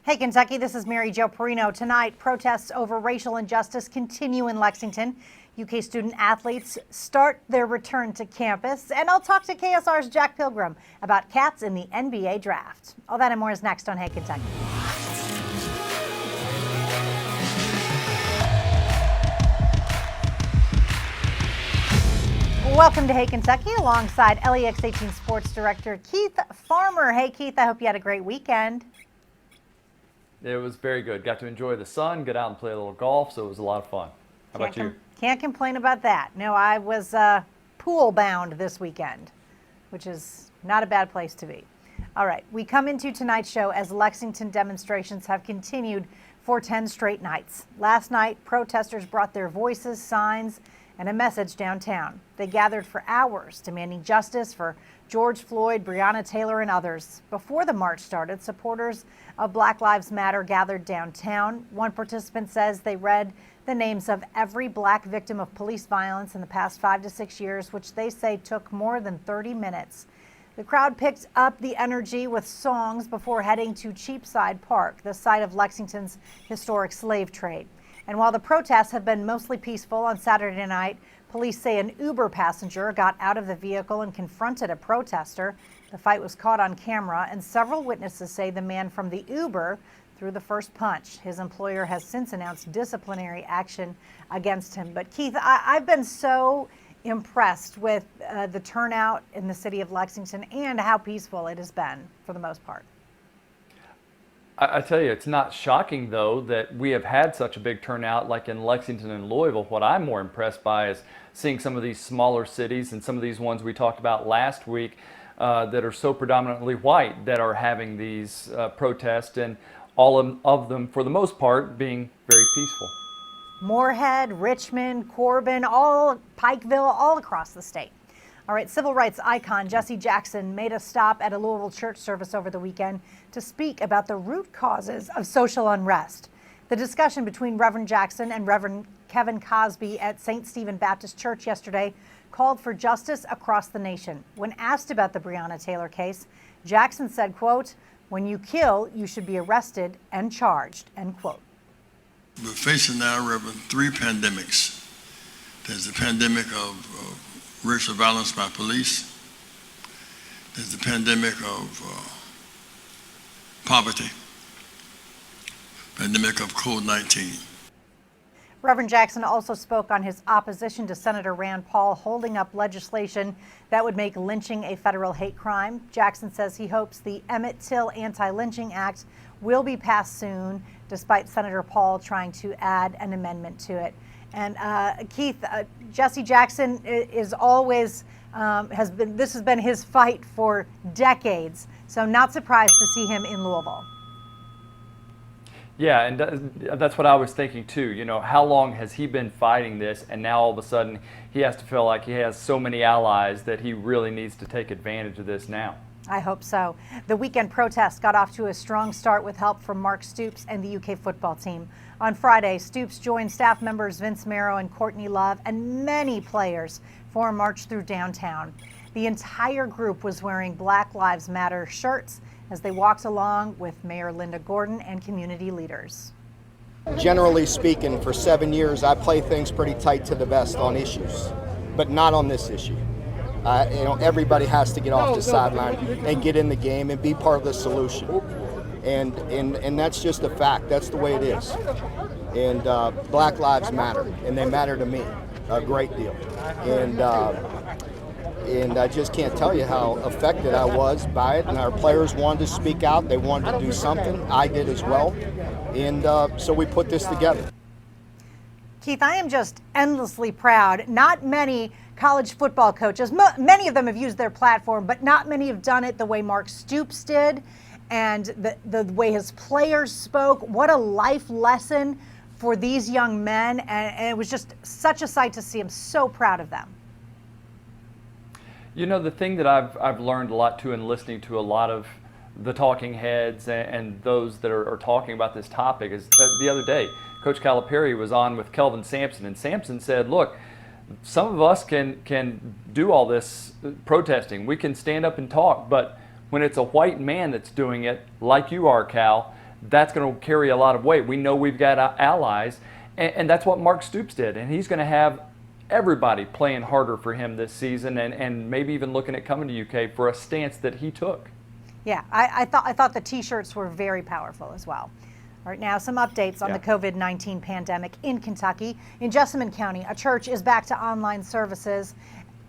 Hey, Kentucky, this is Mary Jo Perino. Tonight, protests over racial injustice continue in Lexington. UK student athletes start their return to campus. And I'll talk to KSR's Jack Pilgrim about cats in the NBA draft. All that and more is next on Hey, Kentucky. Welcome to Hey, Kentucky, alongside LEX 18 Sports Director Keith Farmer. Hey, Keith, I hope you had a great weekend. It was very good. Got to enjoy the sun, get out and play a little golf, so it was a lot of fun. How about you? Can't complain about that. No, I was pool bound this weekend, which is not a bad place to be. All right, we come into tonight's show as Lexington demonstrations have continued for 10 straight nights. Last night, protesters brought their voices, signs, and a message downtown. They gathered for hours, demanding justice for George Floyd, Breonna Taylor, and others. Before the march started, supporters of Black Lives Matter gathered downtown. One participant says they read the names of every black victim of police violence in the past 5 to 6 years, which they say took more than 30 minutes. The crowd picked up the energy with songs before heading to Cheapside Park, the site of Lexington's historic slave trade. And while the protests have been mostly peaceful on Saturday night, police say an Uber passenger got out of the vehicle and confronted a protester. The fight was caught on camera, and several witnesses say the man from the Uber threw the first punch. His employer has since announced disciplinary action against him. But Keith, I've been so impressed with the turnout in the city of Lexington and how peaceful it has been for the most part. I tell you, it's not shocking, though, that we have had such a big turnout like in Lexington and Louisville. What I'm more impressed by is seeing some of these smaller cities and some of these ones we talked about last week that are so predominantly white that are having these protests, and all of them, for the most part, being very peaceful. Moorhead, Richmond, Corbin, Pikeville, all across the state. All right, civil rights icon Jesse Jackson made a stop at a Louisville church service over the weekend to speak about the root causes of social unrest. The discussion between Reverend Jackson and Reverend Kevin Cosby at St. Stephen Baptist Church yesterday called for justice across the nation. When asked about the Breonna Taylor case, Jackson said, quote, "When you kill, you should be arrested and charged," end quote. We're facing now, Reverend, 3 pandemics. There's the pandemic of racial violence by police. There's the pandemic of poverty, pandemic of COVID-19. Reverend Jackson also spoke on his opposition to Senator Rand Paul holding up legislation that would make lynching a federal hate crime. Jackson says he hopes the Emmett Till Anti-Lynching Act will be passed soon, despite Senator Paul trying to add an amendment to it. And Keith, Jesse Jackson is always this has been his fight for decades. So not surprised to see him in Louisville. Yeah, and that's what I was thinking too. You know, how long has he been fighting this, and now all of a sudden he has to feel like he has so many allies that he really needs to take advantage of this now. I hope so. The weekend protests got off to a strong start with help from Mark Stoops and the UK football team. On Friday, Stoops joined staff members Vince Marrow and Courtney Love and many players for a march through downtown. The entire group was wearing Black Lives Matter shirts as they walked along with Mayor Linda Gordon and community leaders. Generally speaking, for 7 years, I play things pretty tight to the vest on issues, but not on this issue. Everybody has to get off the sideline and get in the game and be part of the solution. And that's just a fact. That's the way it is. And Black Lives Matter, and they matter to me a great deal. And I just can't tell you how affected I was by it. And our players wanted to speak out. They wanted to do something. I did as well. And so we put this together. Keith, I am just endlessly proud. Not many college football coaches, many of them have used their platform, but not many have done it the way Mark Stoops did and the way his players spoke. What a life lesson for these young men. And it was just such a sight to see. I'm so proud of them. You know, the thing that I've learned a lot too in listening to a lot of the talking heads and those that are talking about this topic is the other day, Coach Calipari was on with Kelvin Sampson, and Sampson said, look, some of us can do all this protesting. We can stand up and talk, but when it's a white man that's doing it, like you are, Cal, that's going to carry a lot of weight. We know we've got allies, and that's what Mark Stoops did, and he's going to have everybody playing harder for him this season, and maybe even looking at coming to UK for a stance that he took. Yeah, I thought the T-shirts were very powerful as well. All right, now some updates on the COVID-19 pandemic in Kentucky. In Jessamine County, a church is back to online services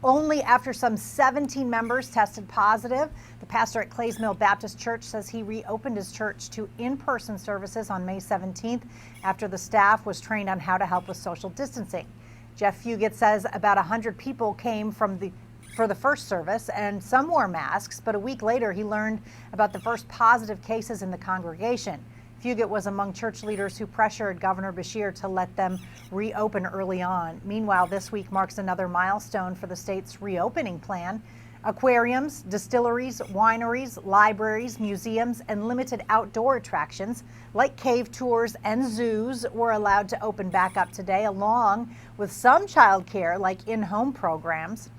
only after some 17 members tested positive. The pastor at Clays Mill Baptist Church says he reopened his church to in-person services on May 17th after the staff was trained on how to help with social distancing. Jeff Fugit says about 100 people came for the first service, and some wore masks, but a week later he learned about the first positive cases in the congregation. Fugit was among church leaders who pressured Governor Beshear to let them reopen early on. Meanwhile, this week marks another milestone for the state's reopening plan. Aquariums, distilleries, wineries, libraries, museums, and limited outdoor attractions like cave tours and zoos were allowed to open back up today, along with some childcare like in-home programs.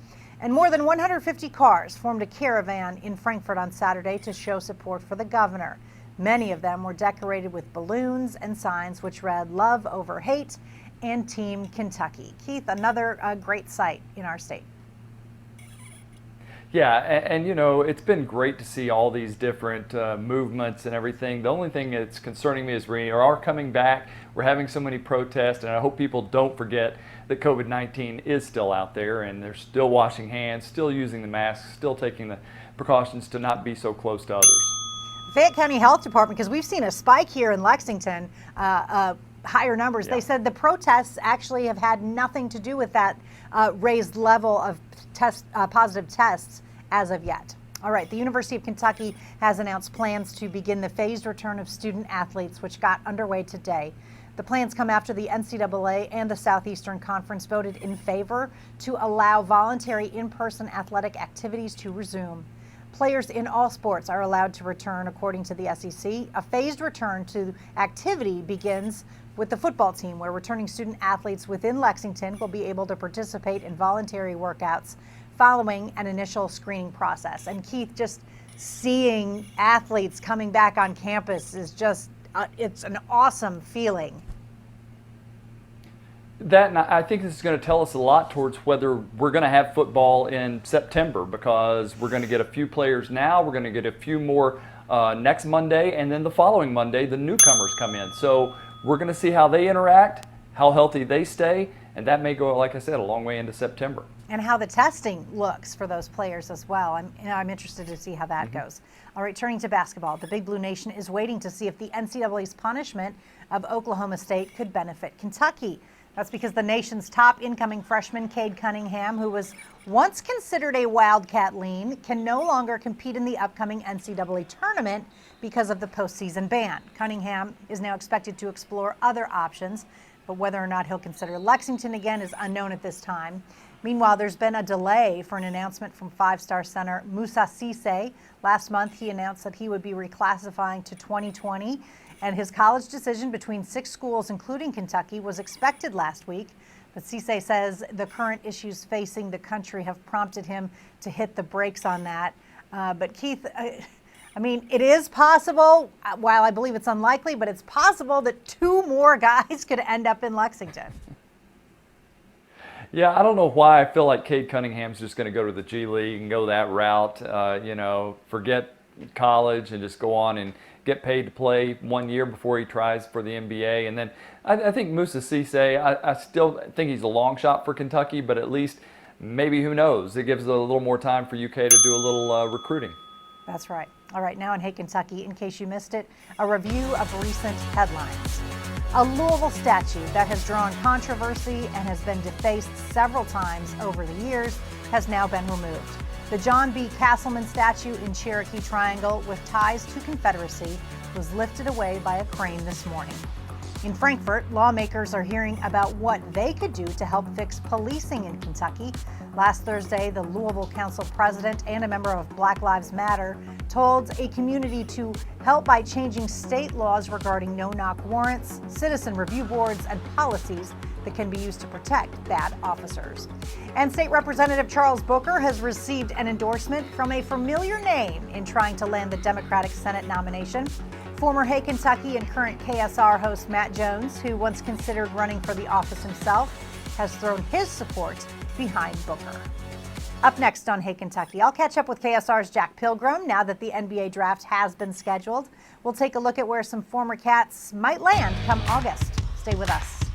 And more than 150 cars formed a caravan in Frankfort on Saturday to show support for the governor. Many of them were decorated with balloons and signs which read "Love over Hate" and "Team Kentucky." Keith, another great sight in our state. Yeah, and you know, it's been great to see all these different movements and everything. The only thing that's concerning me is we are coming back. We're having so many protests, and I hope people don't forget that COVID-19 is still out there, and they're still washing hands, still using the masks, still taking the precautions to not be so close to others. Fayette County Health Department, because we've seen a spike here in Lexington, higher numbers. They said the protests actually have had nothing to do with that raised level of positive tests as of yet. All right, the University of Kentucky has announced plans to begin the phased return of student athletes, which got underway today. The plans come after the NCAA and the Southeastern Conference voted in favor to allow voluntary in-person athletic activities to resume. Players in all sports are allowed to return, according to the SEC. A phased return to activity begins with the football team, where returning student athletes within Lexington will be able to participate in voluntary workouts following an initial screening process. And Keith, just seeing athletes coming back on campus is just, it's an awesome feeling. That, and I think this is going to tell us a lot towards whether we're going to have football in September, because we're going to get a few players now, we're going to get a few more next Monday, and then the following Monday the newcomers come in. So we're going to see how they interact, how healthy they stay, and that may go, like I said, a long way into September. And how the testing looks for those players as well. I'm interested to see how that goes. All right, turning to basketball, the Big Blue Nation is waiting to see if the NCAA's punishment of Oklahoma State could benefit Kentucky. That's because the nation's top incoming freshman, Cade Cunningham, who was once considered a Wildcat lean, can no longer compete in the upcoming NCAA tournament because of the postseason ban. Cunningham is now expected to explore other options, but whether or not he'll consider Lexington again is unknown at this time. Meanwhile, there's been a delay for an announcement from five-star center Moussa Cisse. Last month, he announced that he would be reclassifying to 2020. And his college decision between 6 schools, including Kentucky, was expected last week. But Cisse says the current issues facing the country have prompted him to hit the brakes on that. But Keith, I mean, it is possible, while I believe it's unlikely, but it's possible that 2 more guys could end up in Lexington. Yeah, I don't know why I feel like Cade Cunningham's just going to go to the G League and go that route, forget college and just go on and get paid to play 1 year before he tries for the NBA. And then I think Moussa Cisse, I still think he's a long shot for Kentucky, but at least maybe, who knows, it gives a little more time for UK to do a little recruiting. That's right. All right, now in Hey Kentucky, in case you missed it, a review of recent headlines. A Louisville statue that has drawn controversy and has been defaced several times over the years has now been removed. The John B. Castleman statue in Cherokee Triangle with ties to Confederacy was lifted away by a crane this morning. In Frankfort, lawmakers are hearing about what they could do to help fix policing in Kentucky. Last Thursday, the Louisville Council president and a member of Black Lives Matter told a community to help by changing state laws regarding no-knock warrants, citizen review boards, and policies that can be used to protect bad officers. And State Representative Charles Booker has received an endorsement from a familiar name in trying to land the Democratic Senate nomination. Former Hey Kentucky and current KSR host Matt Jones, who once considered running for the office himself, has thrown his support behind Booker. Up next on Hey Kentucky, I'll catch up with KSR's Jack Pilgrim now that the NBA draft has been scheduled. We'll take a look at where some former Cats might land come August. Stay with us.